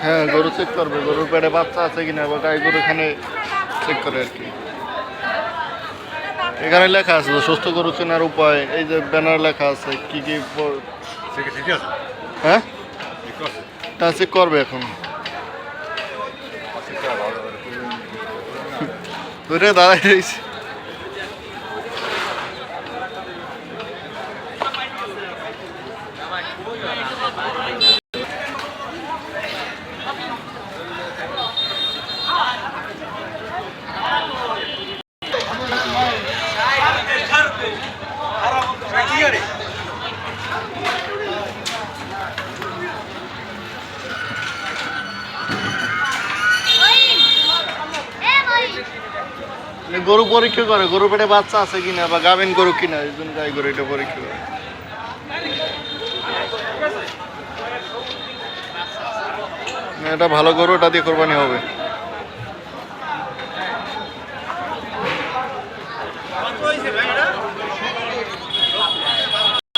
হ্যাঁ, গরু চেক করবে, গরুর পেটে বাচ্চা আছে কিনা বা গাই গরু এখানে চেক করে আর কি। এখানে লেখা আছে তো সুস্থ গরু চেনার উপায়, এই যে ব্যানার লেখা আছে কি কি হ্যাঁ তা চেক করবে এখন। দূরে দাঁড়াই রয়েছে। গরু পরীক্ষা করে গরু পেটে বাচ্চা আছে কিনা বা গাভিন গরু কিনা, এই জন্য গাই গরু এটা পরীক্ষা করে। এটা ভালো গরু, এটা দিয়ে কোরবানি হবে।